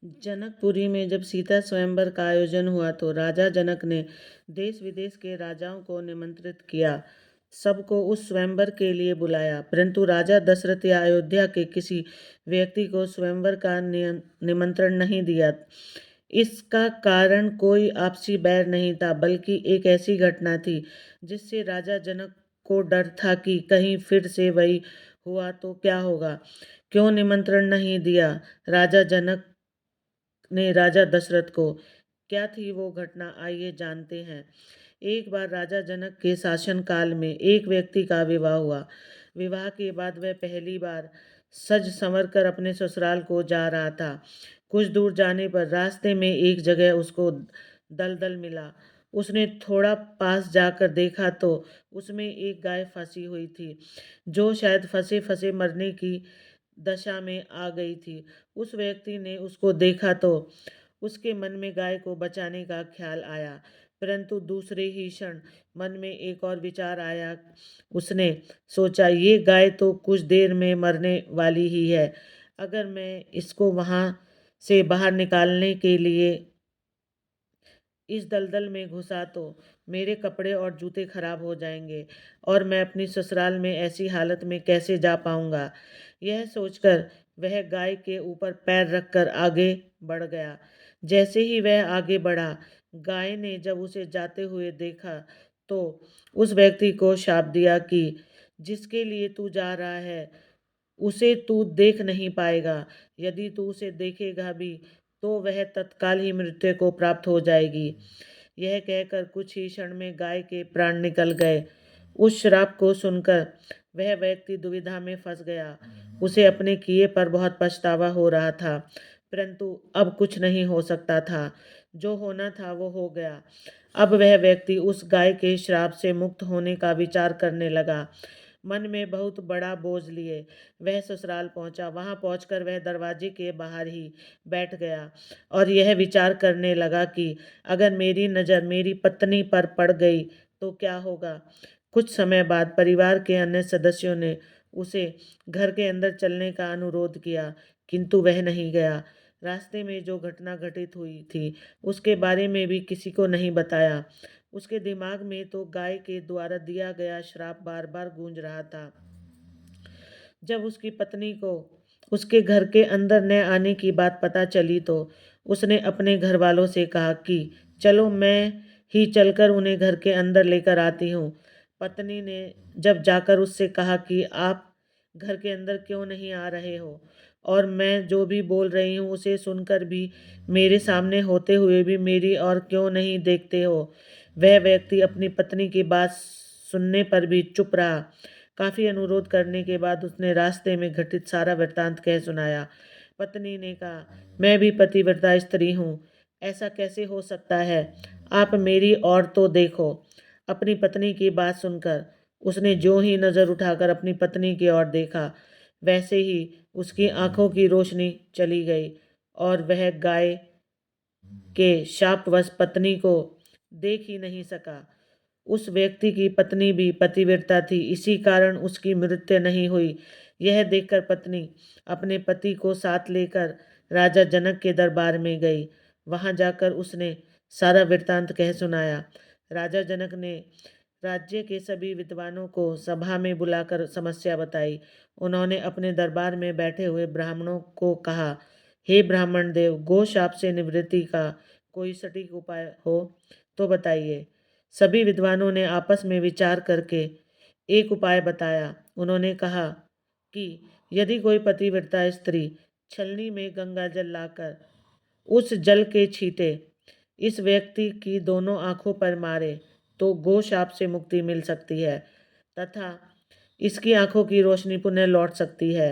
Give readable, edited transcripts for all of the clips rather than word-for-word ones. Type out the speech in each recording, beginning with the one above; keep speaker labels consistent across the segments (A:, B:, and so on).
A: जनकपुरी में जब सीता स्वयंवर का आयोजन हुआ तो राजा जनक ने देश विदेश के राजाओं को निमंत्रित किया। सबको उस स्वयंवर के लिए बुलाया, परंतु राजा दशरथ या अयोध्या के किसी व्यक्ति को स्वयंवर का निमंत्रण नहीं दिया। इसका कारण कोई आपसी बैर नहीं था, बल्कि एक ऐसी घटना थी जिससे राजा जनक को डर था कि कहीं फिर से वही हुआ तो क्या होगा। क्यों निमंत्रण नहीं दिया राजा जनक ने राजा दशरथ को? क्या थी वो घटना, आइए जानते हैं। एक बार राजा जनक के शासन काल में एक व्यक्ति का विवाह हुआ। विवाह के बाद वह पहली बार सज संवर कर अपने ससुराल को जा रहा था। कुछ दूर जाने पर रास्ते में एक जगह उसको दलदल मिला। उसने थोड़ा पास जाकर देखा तो उसमें एक गाय फंसी हुई थी, जो शायद फंसे फंसे मरने की दशा में आ गई थी। उस व्यक्ति ने उसको देखा तो उसके मन में गाय को बचाने का ख्याल आया, परंतु दूसरे ही क्षण मन में एक और विचार आया। उसने सोचा, ये गाय तो कुछ देर में मरने वाली ही है। अगर मैं इसको वहां से बाहर निकालने के लिए इस दलदल में घुसा तो मेरे कपड़े और जूते खराब हो जाएंगे और मैं अपनी ससुराल में ऐसी हालत में कैसे जा पाऊंगा। यह सोचकर वह गाय के ऊपर पैर रखकर आगे बढ़ गया। जैसे ही वह आगे बढ़ा, गाय ने जब उसे जाते हुए देखा तो उस व्यक्ति को शाप दिया कि जिसके लिए तू जा रहा है उसे तू देख नहीं पाएगा। यदि तू उसे देखेगा भी तो वह तत्काल ही मृत्यु को प्राप्त हो जाएगी। यह कहकर कुछ ही क्षण में गाय के प्राण निकल गए। उस श्राप को सुनकर वह व्यक्ति दुविधा में फंस गया। उसे अपने किए पर बहुत पछतावा हो रहा था, परंतु अब कुछ नहीं हो सकता था। जो होना था वो हो गया। अब वह व्यक्ति उस गाय के श्राप से मुक्त होने का विचार करने लगा। मन में बहुत बड़ा बोझ लिए वह ससुराल पहुंचा। वहां पहुंचकर वह दरवाजे के बाहर ही बैठ गया और यह विचार करने लगा कि अगर मेरी नज़र मेरी पत्नी पर पड़ गई तो क्या होगा। कुछ समय बाद परिवार के अन्य सदस्यों ने उसे घर के अंदर चलने का अनुरोध किया, किंतु वह नहीं गया। रास्ते में जो घटना घटित हुई थी उसके बारे में भी किसी को नहीं बताया। उसके दिमाग में तो गाय के द्वारा दिया गया श्राप बार बार गूंज रहा था। जब उसकी पत्नी को उसके घर के अंदर न आने की बात पता चली तो उसने अपने घर वालों से कहा कि चलो मैं ही चलकर उन्हें घर के अंदर लेकर आती हूँ। पत्नी ने जब जाकर उससे कहा कि आप घर के अंदर क्यों नहीं आ रहे हो, और मैं जो भी बोल रही हूँ उसे सुनकर भी मेरे सामने होते हुए भी मेरी और क्यों नहीं देखते हो। वह व्यक्ति अपनी पत्नी की बात सुनने पर भी चुप रहा। काफी अनुरोध करने के बाद उसने रास्ते में घटित सारा वृत्तांत कह सुनाया। पत्नी ने कहा, मैं भी पतिव्रता स्त्री हूँ, ऐसा कैसे हो सकता है। आप मेरी ओर तो देखो। अपनी पत्नी की बात सुनकर उसने जो ही नजर उठाकर अपनी पत्नी की ओर देखा, वैसे ही उसकी आंखों की रोशनी चली गई और वह गाय के शापवश पत्नी को देख ही नहीं सका। उस व्यक्ति की पत्नी भी पतिव्रता थी, इसी कारण उसकी मृत्यु नहीं हुई। यह देखकर पत्नी अपने पति को साथ लेकर राजा जनक के दरबार में गई। वहां जाकर उसने सारा वृत्तांत कह सुनाया। राजा जनक ने राज्य के सभी विद्वानों को सभा में बुलाकर समस्या बताई। उन्होंने अपने दरबार में बैठे हुए ब्राह्मणों को कहा, हे ब्राह्मण देव, गो शाप से निवृत्ति का कोई सटीक उपाय हो तो बताइए। सभी विद्वानों ने आपस में विचार करके एक उपाय बताया। उन्होंने कहा कि यदि कोई पतिव्रता स्त्री छलनी में गंगा जल लाकर उस जल के छींटे इस व्यक्ति की दोनों आंखों पर मारे तो गो शाप से मुक्ति मिल सकती है तथा इसकी आंखों की रोशनी पुनः लौट सकती है।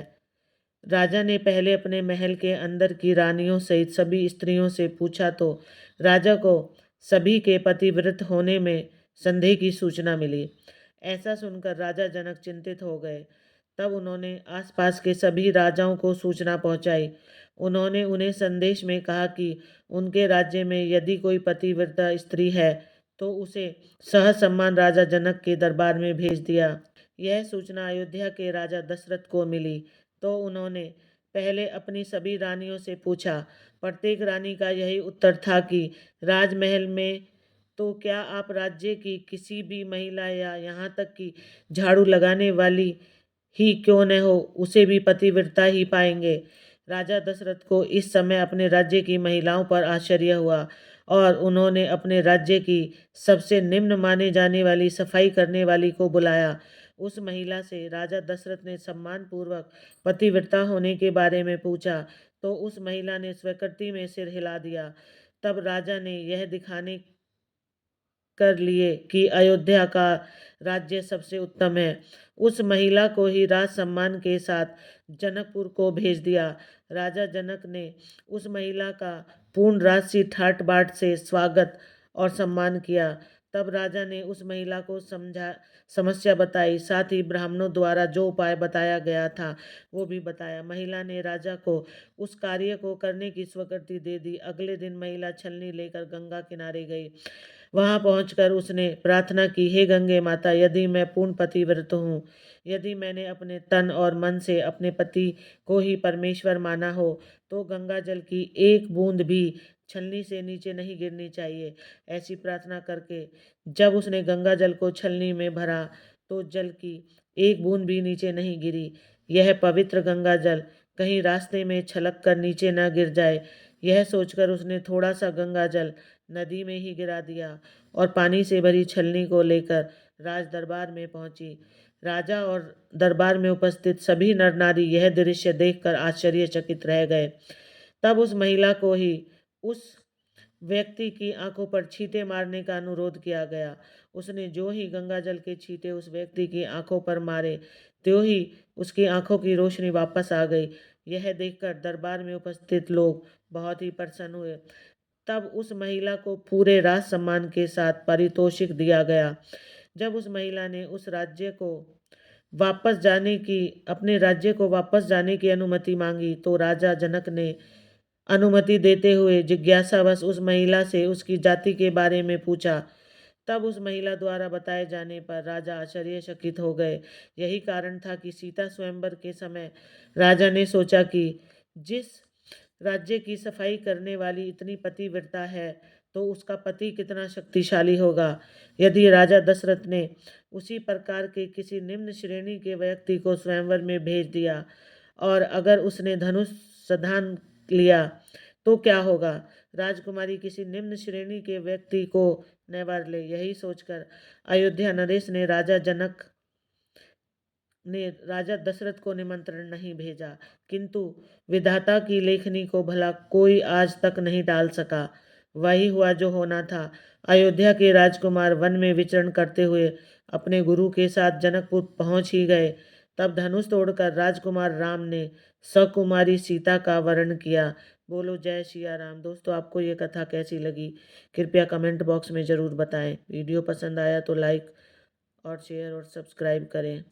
A: राजा ने पहले अपने महल के अंदर की रानियों सहित सभी स्त्रियों से पूछा तो राजा को सभी के पतिव्रत होने में संदेह की सूचना मिली। ऐसा सुनकर राजा जनक चिंतित हो गए। तब उन्होंने आसपास के सभी राजाओं को सूचना पहुंचाई। उन्होंने उन्हें संदेश में कहा कि उनके राज्य में यदि कोई पतिव्रता स्त्री है तो उसे सहसम्मान राजा जनक के दरबार में भेज दिया। यह सूचना अयोध्या के राजा दशरथ को मिली तो उन्होंने पहले अपनी सभी रानियों से पूछा। प्रत्येक रानी का यही उत्तर था कि राजमहल में तो क्या आप राज्य की किसी भी महिला या यहाँ तक कि झाड़ू लगाने वाली ही क्यों न हो, उसे भी पतिव्रता ही पाएंगे। राजा दशरथ को इस समय अपने राज्य की महिलाओं पर आश्चर्य हुआ और उन्होंने अपने राज्य की सबसे निम्न माने जाने वाली सफाई करने वाली को बुलाया। उस महिला से राजा दशरथ ने सम्मानपूर्वक पतिव्रता होने के बारे में पूछा तो उस महिला ने स्वीकृति में सिर हिला दिया। तब राजा ने यह दिखाने कर लिए कि अयोध्या का राज्य सबसे उत्तम है, उस महिला को ही राज सम्मान के साथ जनकपुर को भेज दिया। राजा जनक ने उस महिला का पूर्ण राजसी ठाट बाट से स्वागत और सम्मान किया। तब राजा ने उस महिला को समस्या बताई, साथ ही ब्राह्मणों द्वारा जो उपाय बताया गया था वो भी बताया। महिला ने राजा को उस कार्य को करने की स्वीकृति दे दी। अगले दिन महिला छलनी लेकर गंगा किनारे गई। वहां पहुंचकर उसने प्रार्थना की, हे गंगे माता, यदि मैं पूर्ण पतिव्रत हूँ, यदि मैंने अपने तन और मन से अपने पति को ही परमेश्वर माना हो, तो गंगा जल की एक बूंद भी छलनी से नीचे नहीं गिरनी चाहिए। ऐसी प्रार्थना करके जब उसने गंगा जल को छलनी में भरा तो जल की एक बूंद भी नीचे नहीं गिरी। यह पवित्र गंगा जल कहीं रास्ते में छलक कर नीचे न गिर जाए, यह सोचकर उसने थोड़ा सा गंगा जल नदी में ही गिरा दिया और पानी से भरी छलनी को लेकर राज दरबार में पहुंची। राजा और दरबार में उपस्थित सभी नर नारी यह दृश्य देखकर आश्चर्यचकित रह गए। तब उस महिला को ही उस व्यक्ति की आंखों पर छींटे मारने का अनुरोध किया गया। उसने जो ही गंगा जल के छींटे उस व्यक्ति की आंखों पर मारे, त्यों ही उसकी आंखों की रोशनी वापस आ गई। यह देखकर दरबार में उपस्थित लोग बहुत ही प्रसन्न हुए। तब उस महिला को पूरे राज सम्मान के साथ पारितोषिक दिया गया। जब उस महिला ने उस राज्य को वापस जाने की अपने राज्य को वापस जाने की अनुमति मांगी तो राजा जनक ने अनुमति देते हुए जिज्ञासावश उस महिला से उसकी जाति के बारे में पूछा। तब उस महिला द्वारा बताए जाने पर राजा आश्चर्यचकित हो गए। यही कारण था कि सीता स्वयंवर के समय राजा ने सोचा कि जिस राज्य की सफाई करने वाली इतनी पतिव्रता है तो उसका पति कितना शक्तिशाली होगा। यदि राजा दशरथ ने उसी प्रकार के किसी निम्न श्रेणी के व्यक्ति को स्वयंवर में भेज दिया और अगर उसने धनुष साधन लिया तो क्या होगा। राजकुमारी किसी निम्न श्रेणी के व्यक्ति को न वर ले। यही सोचकर अयोध्या नरेश ने राजा दशरथ को निमंत्रण नहीं भेजा, किंतु विधाता की लेखनी को भला कोई आज तक नहीं टाल सका। वही हुआ जो होना था। अयोध्या के राजकुमार वन में विचरण करते हुए अपने गुरु के साथ जनकपुर पहुंच ही गए। तब धनुष तोड़कर राजकुमार राम ने सकुमारी सीता का वरण किया। बोलो जय सिया राम। दोस्तों, आपको ये कथा कैसी लगी कृपया कमेंट बॉक्स में ज़रूर बताएं। वीडियो पसंद आया तो लाइक और शेयर और सब्सक्राइब करें।